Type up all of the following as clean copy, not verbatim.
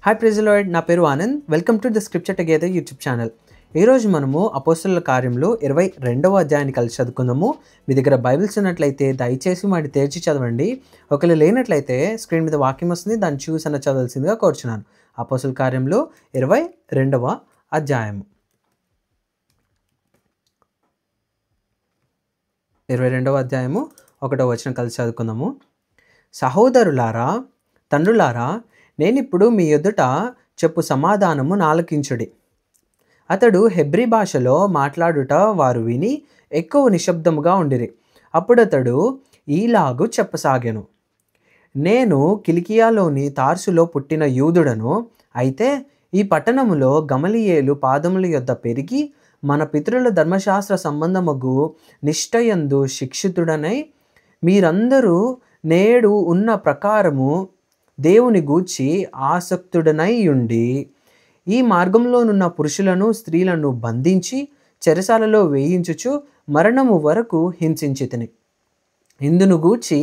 Hi praise the lord. నా పేరు Anand. Welcome to the scripture together YouTube channel. ఈరోజు మనము అపోస్తలుల కార్యంలో 22వ అధ్యాయాన్ని కలిసి చదువుకుందాము. మీ దగ్గర బైబిల్స్ ఉన్నట్లయితే దయచేసి వాటిని తెరిచి చదవండి. ఒకవేళ లేనట్లయితే స్క్రీన్ మీద వాక్యం వస్తుంది, దాన్ని చూసి అన్న చదవాల్సిందిగా కోరుచున్నాను. అపోస్తలుల కార్యంలో 22వ అధ్యాయము 22వ అధ్యాయము 1వ వచనం కలిసి చదువుకుందాము. సహోదరులారా, తండ్రులారా, నేనిప్పుడు మీ ఎదుట చెప్పు సమాధానము నాలకించుడి. అతడు హెబ్రీ భాషలో మాట్లాడుట వారు విని ఎక్కువ నిశ్శబ్దముగా ఉండిరి. అప్పుడతడు ఈలాగు చెప్పసాగెను. నేను కిలికియాలోని తార్సులో పుట్టిన యూదుడను. అయితే ఈ పట్టణములో గమలియేలు పాదముల యొద్ద పెరిగి మన పితరుల ధర్మశాస్త్ర సంబంధముగు నిష్ఠయందు శిక్షితుడనై మీరందరూ నేడు ఉన్న ప్రకారము దేవుని గూర్చి ఆసక్తుడనై ఉండి ఈ మార్గంలోనున్న పురుషులను స్త్రీలను బంధించి చెరసాలలో వేయించుచు మరణము వరకు హింసించితిని. ఇందును గూర్చి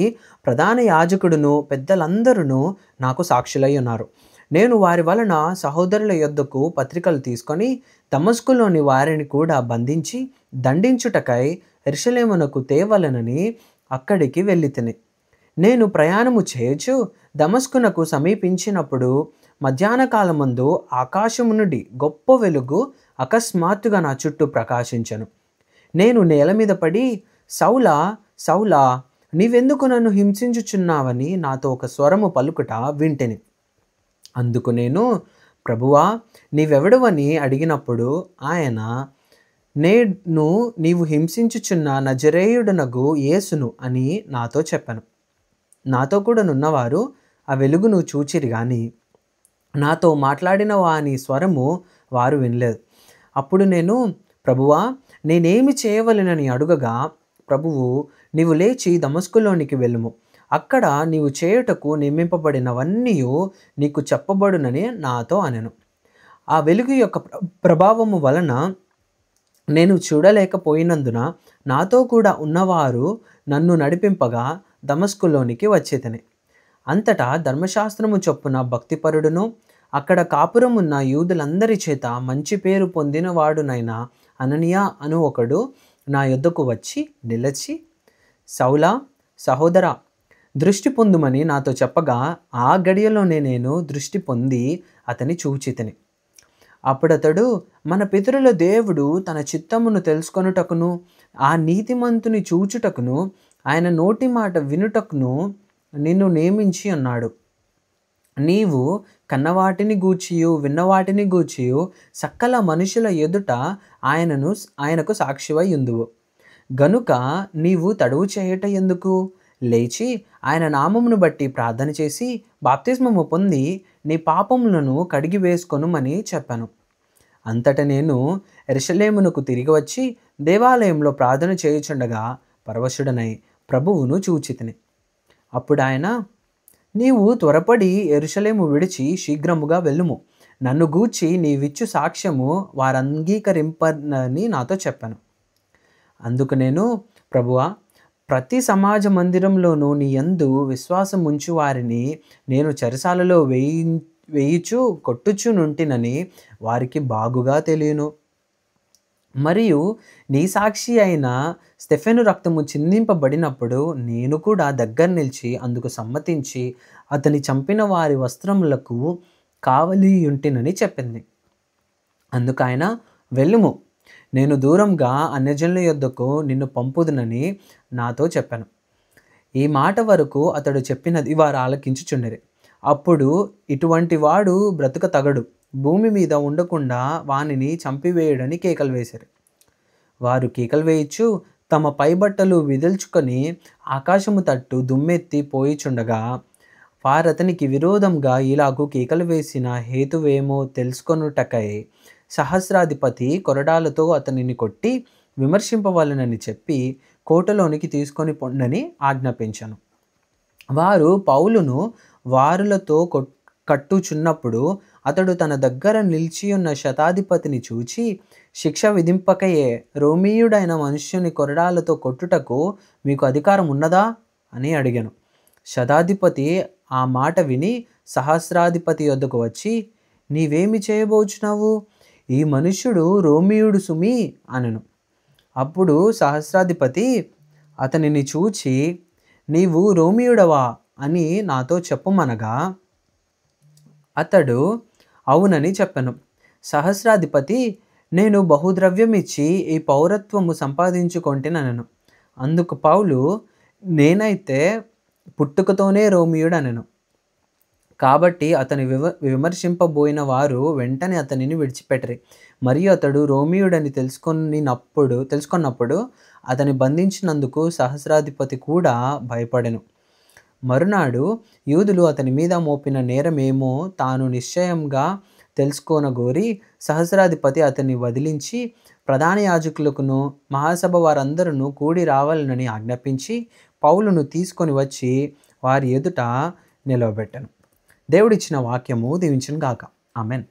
ప్రధాన యాజకుడును పెద్దలందరూ నాకు సాక్షులై ఉన్నారు. నేను వారి వలన సహోదరుల యొద్దకు పత్రికలు తీసుకొని దమస్కులోని వారిని కూడా బంధించి దండించుటకై యెరూషలేమునకు తేవలెనని అక్కడికి వెళ్ళితిని. నేను ప్రయాణము చేయొచ్చు దమస్కునకు సమీపించినప్పుడు మధ్యాహ్న కాలమందు ఆకాశము నుండి గొప్ప వెలుగు అకస్మాత్తుగా నా చుట్టూ ప్రకాశించెను. నేను నేల మీద పడి, సౌలా సౌలా, నీవెందుకు నన్ను హింసించుచున్నావని నాతో ఒక స్వరము పలుకుట వింటిని. అందుకు నేను, ప్రభువా, నీవెవడవని అడిగినప్పుడు ఆయన, నేను నీవు హింసించుచున్న నజరేయుడనగు యేసును అని నాతో చెప్పాను. నాతో కూడా నున్నవారు ఆ వెలుగును చూచిరి గాని నాతో మాట్లాడిన వాని స్వరము వారు వినలేదు. అప్పుడు నేను, ప్రభువా, నేనేమి చేయవలెనని అడుగగా, ప్రభువు, నీవు లేచి దమస్కులోనికి వెళ్ళుము. అక్కడ నీవు చేయుటకు నియమింపబడినవన్నీ నీకు చెప్పబడునని నాతో అనెను. ఆ వెలుగు యొక్క ప్రభావము వలన నేను చూడలేకపోయినందున నాతో కూడా ఉన్నవారు నన్ను నడిపింపగా దమస్కులోనికి వచ్చేతని. అంతటా ధర్మశాస్త్రము చొప్పున భక్తిపరుడును అక్కడ కాపురమున్న యూదులందరి చేత మంచి పేరు పొందినవాడునైన అననీయ అను ఒకడు నా యొద్దకు వచ్చి నిలిచి, సౌలా, సహోదరా, దృష్టి పొందుమని నాతో చెప్పగా ఆ గడియలోనే నేను దృష్టి పొంది అతని చూచితిని. అప్పుడతడు, మన పితరుల దేవుడు తన చిత్తమును తెలుసుకొనుటకును ఆ నీతిమంతుని చూచుటకును ఆయన నోటి మాట వినుటకును నిన్ను నియమించి ఉన్నాడు. నీవు కన్నవాటిని గూర్చియు విన్నవాటిని గూర్చియు సకల మనుషుల ఎదుట ఆయనకు సాక్షివై ఉందువు. గనుక నీవు తడువు చేయుట ఎందుకు? లేచి ఆయన నామమును బట్టి ప్రార్థన చేసి బాప్తిస్మము పొంది నీ పాపములను కడిగి వేసుకొనుమని చెప్పాను. అంతట నేను యెరూషలేమునకు తిరిగి వచ్చి దేవాలయంలో ప్రార్థన చేయుచుండగా పరవశుడనై ప్రభువును చూచితిని. అప్పుడు ఆయన, నీవు త్వరపడి యెరూషలేము విడిచి శీఘ్రముగా వెళ్ళుము. నన్ను గూర్చి నీవిచ్చు సాక్ష్యము వారంగీకరింపనని నాతో చెప్పాను. అందుకు నేను, ప్రభువా, ప్రతి సమాజ మందిరంలోనూ నీ యందు విశ్వాసం ఉంచు వారిని నేను చెరసాలలో వేయుచు కొట్టుచు నుంటినని వారికి బాగుగా తెలియను. మరియు నీ సాక్షి అయిన స్టెఫెను రక్తము చిందింపబడినప్పుడు నేను కూడా దగ్గర నిలిచి అందుకు సమ్మతించి అతని చంపిన వారి వస్త్రములకు కావలి ఉంటినని చెప్పింది. అందుకు ఆయన, వెళ్ళుము, నేను దూరంగా అన్యజనుల యొద్దకు నిన్ను పంపుదునని నాతో చెప్పాను. ఈ మాట వరకు అతడు చెప్పినది వారు ఆలకించుచుండిరి. అప్పుడు, ఇటువంటి వాడు బ్రతుక తగడు, భూమి మీద ఉండకుండా వానిని చంపివేయుడని కేకలు వేశారు. వారు కేకలు వేయచ్చు తమ పైబట్టలు విదిల్చుకొని ఆకాశము తట్టు దుమ్మెత్తి పోయిచుండగా వారతనికి విరోధంగా ఇలాగూ కేకలు వేసిన హేతువేమో తెలుసుకొనుటకై సహస్రాధిపతి కొరడాలతో అతనిని కొట్టి విమర్శింపవలనని చెప్పి కోటలోనికి తీసుకొని పొండని ఆజ్ఞాపించాను. వారు పౌలును వారులతో కట్టుచున్నప్పుడు అతడు తన దగ్గర నిలిచియున్న శతాధిపతిని చూచి, శిక్ష విధింపకయే రోమీయుడైన మనుష్యుని కొరడాలతో కొట్టుటకు మీకు అధికారం ఉన్నదా అని అడిగాను. శతాధిపతి ఆ మాట విని సహస్రాధిపతి యొద్దకు వచ్చి, నీవేమి చేయబోచున్నావు? ఈ మనుష్యుడు రోమియుడు సుమి అనెను. అప్పుడు సహస్రాధిపతి అతనిని చూచి, నీవు రోమియుడవా అని నాతో చెప్పుమనగా అతడు అవునని చెప్పెను. సహస్రాధిపతి, నేను బహుద్రవ్యమిచ్చి ఈ పౌరత్వము సంపాదించుకొంటిననెను. అందుకు పౌలు, నేనైతే పుట్టుకతోనే రోమియుడనెను. కాబట్టి అతని విమర్శింపబోయిన వారు వెంటనే అతనిని విడిచిపెట్టరి. మరియు అతడు రోమియుడని తెలుసుకున్నప్పుడు అతని బంధించినందుకు సహస్రాధిపతి కూడా భయపడెను. మరునాడు యూదులు అతని మీద మోపిన నేరమేమో తాను నిశ్చయంగా తెలుసుకొనగోరి సహస్రాధిపతి అతన్ని వదిలించి ప్రధాన యాజకులకును మహాసభ వారందరూ కూడి రావాలని ఆజ్ఞాపించి పౌలును తీసుకొని వచ్చి వారి ఎదుట నిలవబెట్టెను. దేవుడిచ్చిన వాక్యము దీవించును గాక. ఆమెన్.